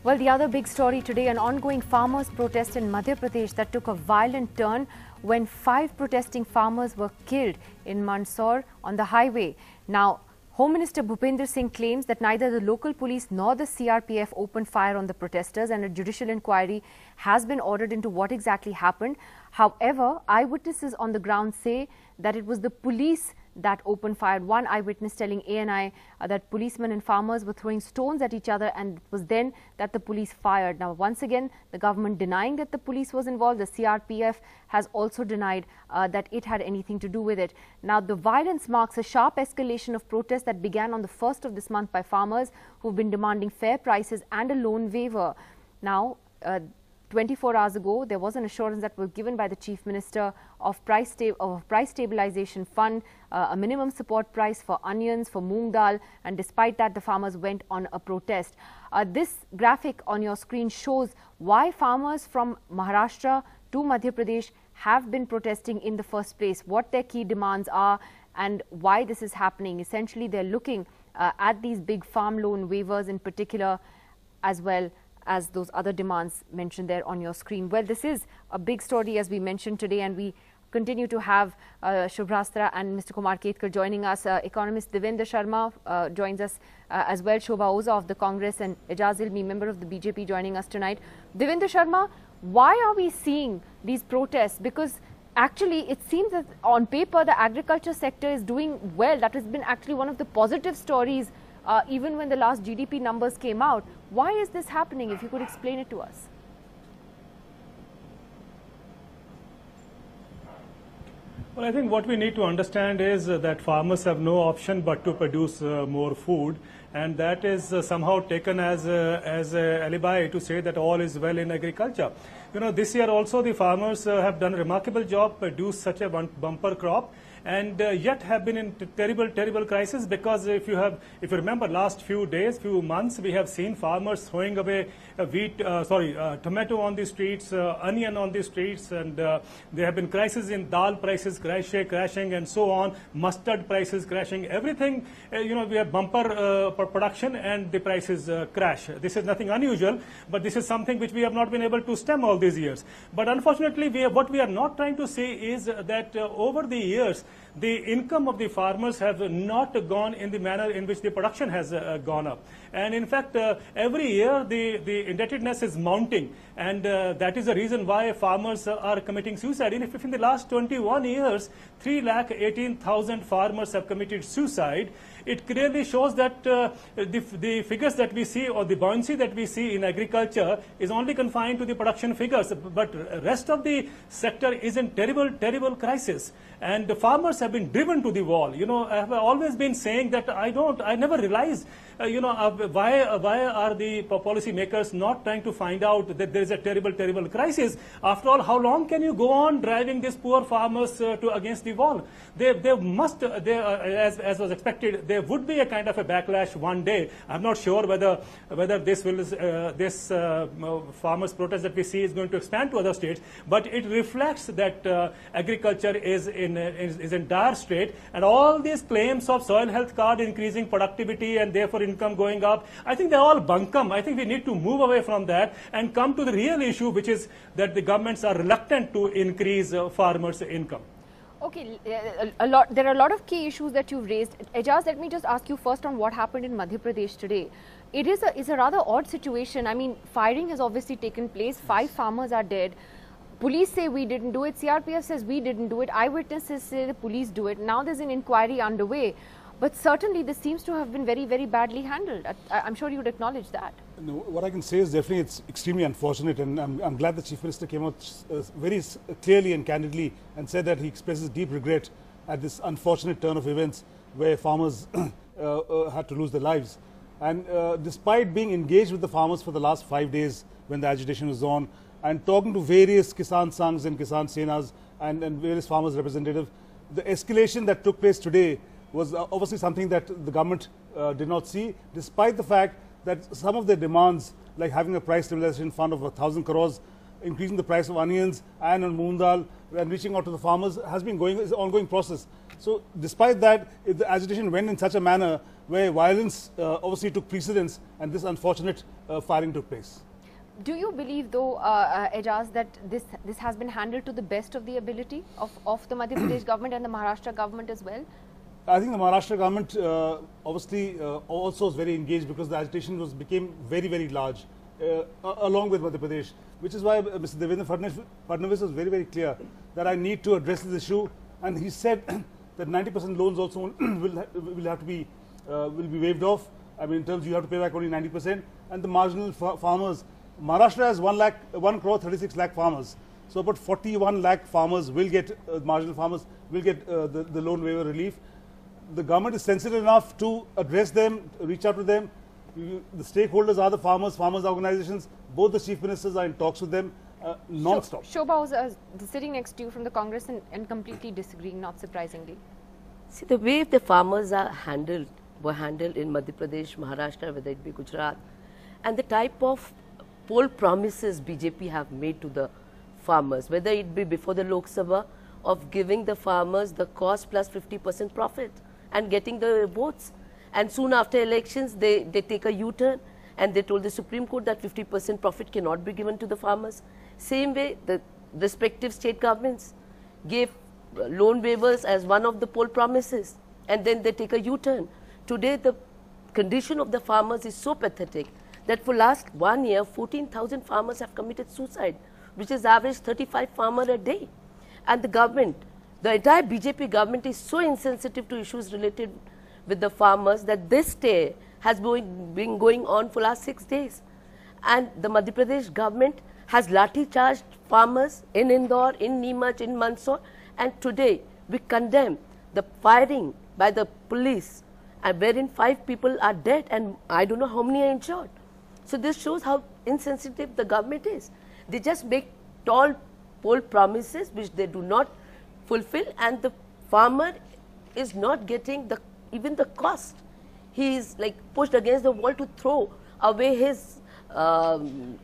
Well, the other big story today, an ongoing farmers' protest in Madhya Pradesh that took a violent turn when 5 protesting farmers were killed in Mandsaur on the highway. Now, Home Minister Bhupender Singh claims that neither the local police nor the CRPF opened fire on the protesters, and a judicial inquiry has been ordered into what exactly happened. However, eyewitnesses on the ground say that it was the police that opened fire. One eyewitness telling ANI that policemen and farmers were throwing stones at each other, and it was then that the police fired. Now, once again, the government denying that the police was involved. The CRPF has also denied that it had anything to do with it. Now, the violence marks a sharp escalation of protests that began on the 1st of this month by farmers who've been demanding fair prices and a loan waiver. Now, 24 hours ago, there was an assurance that was given by the Chief Minister of Price Stabilization Fund, a minimum support price for onions, for moong dal, and despite that, the farmers went on a protest. This graphic on your screen shows why farmers from Maharashtra to Madhya Pradesh have been protesting in the first place, what their key demands are, and why this is happening. Essentially, they're looking at these big farm loan waivers in particular, as well as those other demands mentioned there on your screen. Well, this is a big story, as we mentioned today, and we continue to have Shubhrastra and Mr. Kumar Ketkar joining us. Economist Devendra Sharma joins us as well. Shobha Oza of the Congress and Ejaz Ilmi, member of the BJP, joining us tonight. Devendra Sharma, why are we seeing these protests? Because actually, it seems that on paper, the agriculture sector is doing well. That has been actually one of the positive stories even when the last GDP numbers came out. Why is this happening? If you could explain it to us. Well, I think what we need to understand is that farmers have no option but to produce more food, and that is somehow taken as a alibi to say that all is well in agriculture. You know, this year also the farmers have done a remarkable job, produced such a bumper crop, and yet have been in terrible crisis, because if you remember last few months, we have seen farmers throwing away tomato on the streets, onion on the streets, and there have been crises in dal prices crashing and so on, mustard prices crashing, everything, we have bumper production and the prices crash. This is nothing unusual, but this is something which we have not been able to stem all these years. But unfortunately, what we are not trying to say is that over the years, the income of the farmers have not gone in the manner in which the production has gone up. And in fact, every year the indebtedness is mounting, and that is the reason why farmers are committing suicide. And if in the last 21 years, 318,000 farmers have committed suicide, it clearly shows that the figures that we see, or the buoyancy that we see in agriculture, is only confined to the production figures, but rest of the sector is in terrible crisis. And the farmers have been driven to the wall. I have always been saying that I never realized, why are the policy makers not trying to find out that there is a terrible crisis? After all, how long can you go on driving these poor farmers against the wall? As was expected, there would be a kind of a backlash one day. I'm not sure whether this farmers' protest that we see is going to expand to other states, but it reflects that agriculture is in dire strait, and all these claims of soil health card increasing productivity and therefore income going up, I think they're all bunkum. I think we need to move away from that and come to the real issue, which is that the governments are reluctant to increase farmers' income. Okay, there are a lot of key issues that you've raised. Ejaz, let me just ask you first on what happened in Madhya Pradesh today. It's a rather odd situation. I mean, firing has obviously taken place. 5 farmers are dead. Police say we didn't do it. CRPF says we didn't do it. Eyewitnesses say the police do it. Now there's an inquiry underway. But certainly this seems to have been very badly handled. I'm sure you would acknowledge that. No, what I can say is definitely it's extremely unfortunate, and I'm glad the Chief Minister came out very clearly and candidly and said that he expresses deep regret at this unfortunate turn of events where farmers had to lose their lives. And despite being engaged with the farmers for the last 5 days when the agitation was on, and talking to various Kisan Sanghs and Kisan Senas and various farmers representatives, the escalation that took place today was obviously something that the government did not see, despite the fact that some of their demands, like having a price stabilization fund of 1,000 crores, increasing the price of onions and on moong dal, and reaching out to the farmers has been is an ongoing process. So despite that, the agitation went in such a manner where violence obviously took precedence, and this unfortunate firing took place. Do you believe, though, Ejaz, that this has been handled to the best of the ability of the Madhya Pradesh government and the Maharashtra government as well? I think the Maharashtra government obviously also was very engaged, because the agitation became very, very large along with Madhya Pradesh, which is why Mr. Devendra Fadnavis was very, very clear that I need to address this issue, and he said that 90% loans also will have to be waived off. I mean, in terms you have to pay back only 90%, and the marginal farmers. Maharashtra has 1 crore 36 lakh farmers. So about 41 lakh farmers will get, marginal farmers will get the loan waiver relief. The government is sensitive enough to address them, reach out to them. The stakeholders are the farmers organizations. Both the chief ministers are in talks with them non-stop. Shobha was sitting next to you from the Congress and completely disagreeing, not surprisingly. See, the way the farmers were handled in Madhya Pradesh, Maharashtra, whether it be Gujarat, and the type of poll promises BJP have made to the farmers, whether it be before the Lok Sabha of giving the farmers the cost plus 50% profit and getting the votes. And soon after elections, they take a U-turn and they told the Supreme Court that 50% profit cannot be given to the farmers. Same way, the respective state governments gave loan waivers as one of the poll promises, and then they take a U-turn. Today, the condition of the farmers is so pathetic that for last 1 year, 14,000 farmers have committed suicide, which is average 35 farmers a day. And the government, the entire BJP government is so insensitive to issues related with the farmers that this stay has been going on for last 6 days. And the Madhya Pradesh government has lathi charged farmers in Indore, in Neemuch, in Mandsaur, and today we condemn the firing by the police, and wherein 5 people are dead and I don't know how many are injured. So this shows how insensitive the government is. They just make tall poll promises which they do not fulfill, and the farmer is not getting even the cost. He is like pushed against the wall to throw away his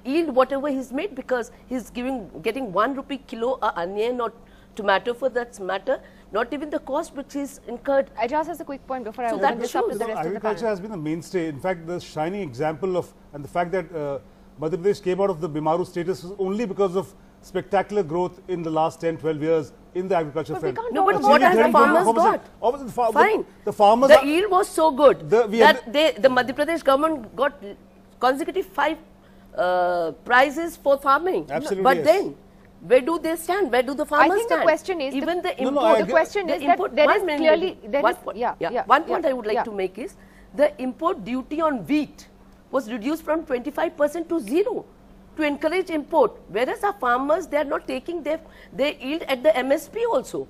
yield, whatever he's made, because he's getting 1 rupee kilo onion or tomato for that matter, not even the cost which is incurred. I just has a quick point before I that open this up to the rest of the panel. Agriculture has been the mainstay. In fact, the shining example of, and the fact that Madhya Pradesh came out of the Bimaru status was only because of spectacular growth in the last 10-12 years in the agriculture field. No, but what has the farmers got? Fine. The farmers. The yield was so good that the Madhya Pradesh government got consecutive 5 prizes for farming. Absolutely. But then, where do they stand? Where do the farmers stand? I think the question is, even the import. No, the question is that there is clearly, one point I would like to make is, the import duty on wheat was reduced from 25% to 0 to encourage import, whereas our farmers, they are not taking their yield at the MSP also,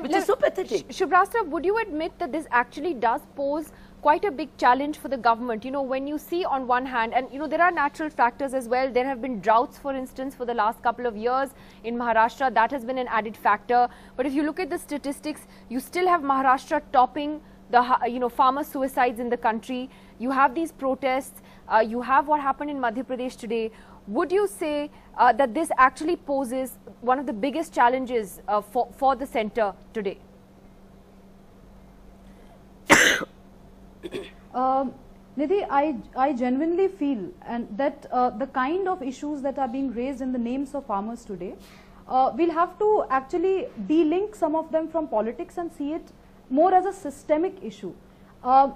which is so pathetic. Shubhrastra, would you admit that this actually does pose quite a big challenge for the government? You know, when you see on one hand, and you know, there are natural factors as well. There have been droughts, for instance, for the last couple of years in Maharashtra. That has been an added factor. But if you look at the statistics, you still have Maharashtra topping the farmer suicides in the country. You have these protests. You have what happened in Madhya Pradesh today. Would you say that this actually poses one of the biggest challenges for the centre today? Nidhi, I genuinely feel that the kind of issues that are being raised in the names of farmers today, we'll have to actually de-link some of them from politics and see it more as a systemic issue. For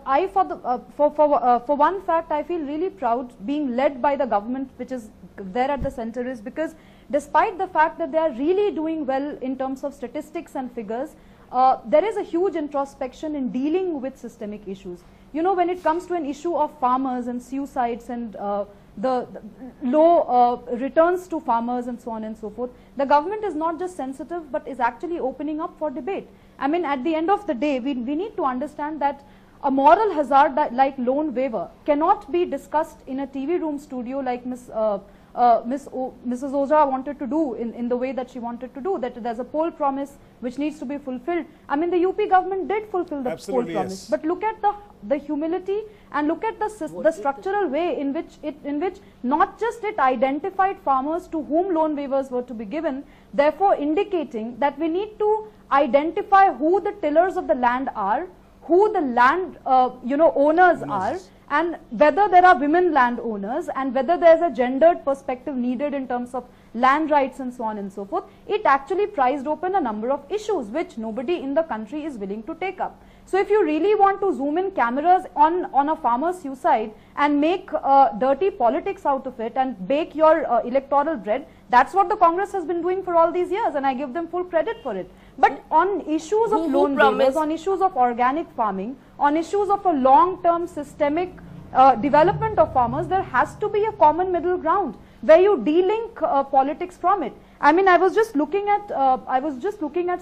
one fact, I feel really proud being led by the government which is there at the center, is because despite the fact that they are really doing well in terms of statistics and figures, there is a huge introspection in dealing with systemic issues. You know, when it comes to an issue of farmers and suicides and the low returns to farmers and so on and so forth, the government is not just sensitive but is actually opening up for debate. I mean, at the end of the day, we need to understand that a moral hazard like loan waiver cannot be discussed in a TV room studio like Ms. Mrs. Ojha wanted to do in the way that she wanted to do, that there's a poll promise which needs to be fulfilled. I mean, the UP government did fulfill the poll promise. Yes. But look at the humility and look at the structural way in which not just it identified farmers to whom loan waivers were to be given, therefore indicating that we need to identify who the tillers of the land are, who the land owners are, and whether there are women landowners, and whether there is a gendered perspective needed in terms of land rights and so on and so forth. It actually prized open a number of issues which nobody in the country is willing to take up. So if you really want to zoom in cameras on a farmer's suicide and make dirty politics out of it and bake your electoral bread, that's what the Congress has been doing for all these years, and I give them full credit for it. But on issues of loan waivers, on issues of organic farming, on issues of a long-term systemic development of farmers, there has to be a common middle ground where you de-link politics from it. I mean, I was just looking at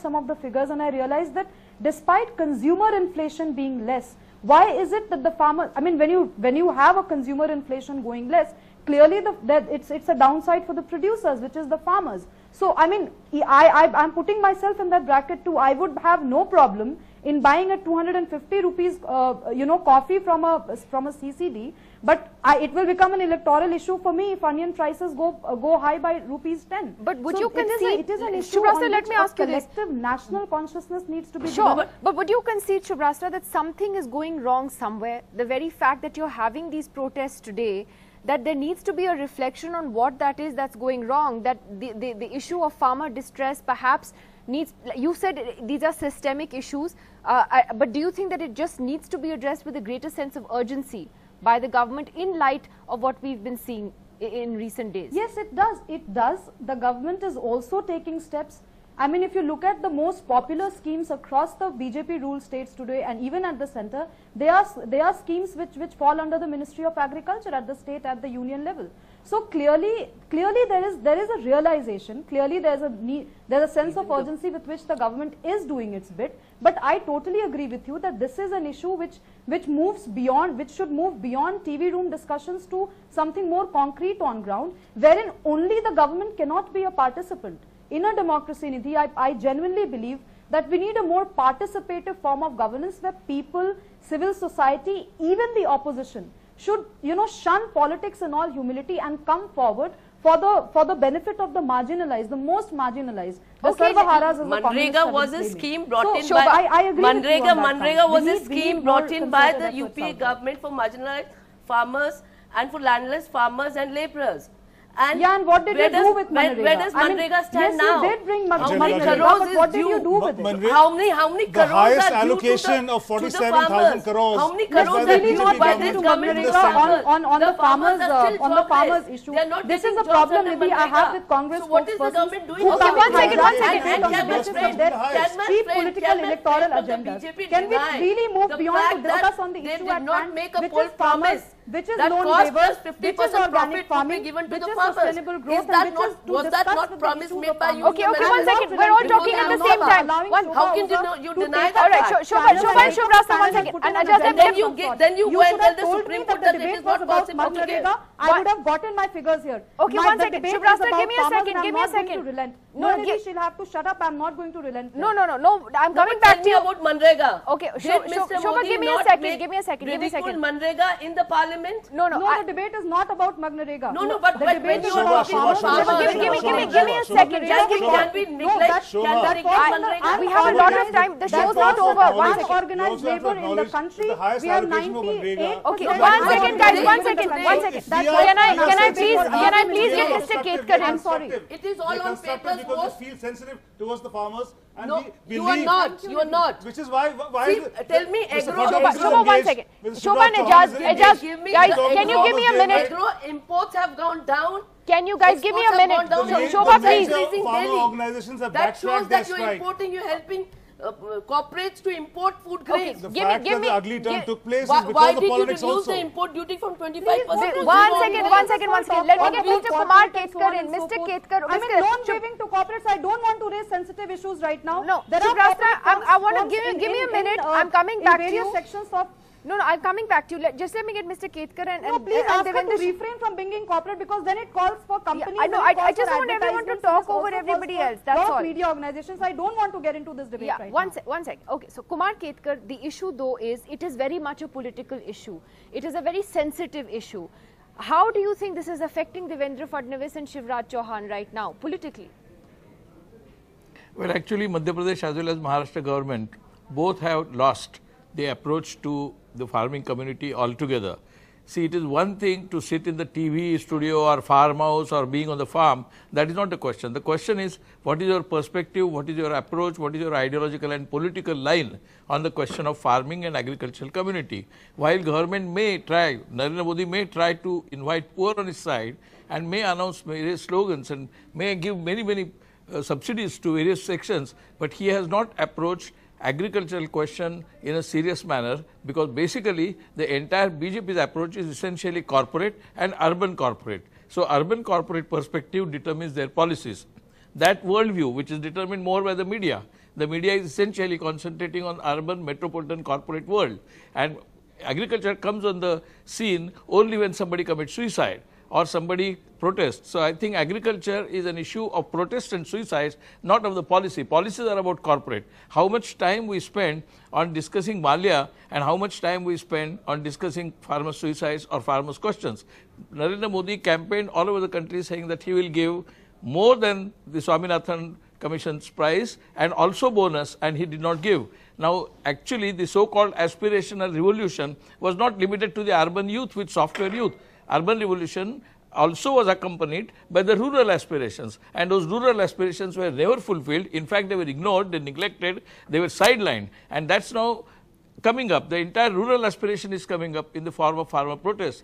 some of the figures, and I realized that despite consumer inflation being less, why is it that the farmer, I mean, when you have a consumer inflation going less, clearly it's a downside for the producers, which is the farmers. So, I mean, I'm putting myself in that bracket too. I would have no problem in buying a 250 rupees, coffee from a CCD, but it will become an electoral issue for me if onion prices go high by rupees 10. But would you concede? It is an issue Shubrasta, let me ask you this. Collective national consciousness needs to be developed. But would you concede, Shubrasta, that something is going wrong somewhere? The very fact that you're having these protests today, that there needs to be a reflection on what that is that's going wrong, that the issue of farmer distress perhaps needs, you said these are systemic issues, but do you think that it just needs to be addressed with a greater sense of urgency by the government in light of what we've been seeing in recent days? Yes, it does. It does. The government is also taking steps. I mean, if you look at the most popular schemes across the BJP ruled states today, and even at the center, they are schemes which fall under the Ministry of Agriculture at the state, at the union level. So clearly there is a realization. Clearly there's a sense of urgency with which the government is doing its bit. But I totally agree with you that this is an issue which should move beyond TV room discussions to something more concrete on ground, wherein only the government cannot be a participant. In a democracy, Nidhi, I genuinely believe that we need a more participative form of governance where people, civil society, even the opposition should, shun politics in all humility and come forward for the benefit of the marginalized, the most marginalized. The Sarvaharas, as Manrega was a scheme brought in by Manrega was a scheme brought in by the UPA government for marginalized farmers and for landless farmers and laborers. And what did you do with Manrega? Where does Manrega stand now? Yes, you did bring Manrega. How many crores what did you do with it? How many crores the highest allocation of 47,000 crores. How many crores are really not getting to Manrega on the farmers issue. This is a problem maybe I have with Congress. So what is the government doing? Okay, one second. Cheap political electoral agendas. Can we really move beyond to discuss on the issue at hand, which is farmers, which is loan waivers, which is organic farming, given to which the is farmers? sustainable growth, Was that not promise made by you? Okay, one second. We're all talking at the same time. How can you deny that? All right, Shubrasta, one second. And then you go and tell the Supreme Court that it is not possible. I would have gotten my figures here. Okay, one second. Shubrasta, give me a second. Give me a second. No, she'll have to shut up. I'm not going to relent. No. I'm coming back to you about Manrega. Okay, Shobha, give me a second. Give me a second. Manrega in the parliament? No, the debate is not about Manrega. No, but when you are talking about farmers, give me a second. Just give me. Can we neglect? We have a lot of time. The show's not over. Unorganized labor in the country. We have 98. Okay, one second, guys. One second. Can I please get Mr. Ketkar? I'm sorry. It is all on papers. Because they feel sensitive towards the farmers. And no, you are not. You are not. Which is why See, tell me, Shobha, 1 second. Shobha, Ejaz, guys, can you give me a minute? Agro imports have gone down. Can you guys give me a minute? Shobha, please. Farmer organizations have that shows that you're importing, you're helping corporates to import food grains. The fact that the ugly turn took place is because of politics also. Why did you reduce the import duty from 25%? One second. Let me get Mr. Kumar Ketkar in. Mr. Ketkar. I mean, loan waiving to corporates, I don't want to raise sensitive issues right now. No, Shubrasta, I want to give me a minute. I'm coming back to you. Sections of No, I'm coming back to you. Just let me get Mr. Ketkar and No, please and ask her to Devendra. refrain from being corporate, because then it calls for companies. I know. I just want everyone to talk over everybody else. That's all. Media organizations. I don't want to get into this debate right now. One sec. Okay, so Kumar Ketkar, the issue though is it is very much a political issue. It is a very sensitive issue. How do you think this is affecting Devendra Fadnavis and Shivraj Chauhan right now, politically? Well, actually, Madhya Pradesh as well as Maharashtra government both have lost the approach to the farming community altogether. See, it is one thing to sit in the TV studio or farmhouse or being on the farm. That is not the question. The question is, what is your perspective, what is your approach, what is your ideological and political line on the question of farming and agricultural community. While government may try, Narendra Modi may try to invite poor on his side and may announce various slogans and may give many subsidies to various sections, but he has not approached agricultural question in a serious manner, because basically the entire BJP's approach is essentially corporate and urban corporate. So, urban corporate perspective determines their policies. That worldview, which is determined more by the media is essentially concentrating on urban metropolitan corporate world, and agriculture comes on the scene only when somebody commits suicide or somebody protests. So, I think agriculture is an issue of protest and suicides, not of the policy. Policies are about corporate. How much time we spend on discussing Malya and how much time we spend on discussing farmer suicides or farmers' questions. Narendra Modi campaigned all over the country saying that he will give more than the Swaminathan Commission's prize and also bonus, and he did not give. Now, actually, the so-called aspirational revolution was not limited to the urban youth with software youth. Urban revolution also was accompanied by the rural aspirations, and those rural aspirations were never fulfilled. In fact, they were ignored, they neglected, they were sidelined, and that's now coming up. The entire rural aspiration is coming up in the form of farmer protests.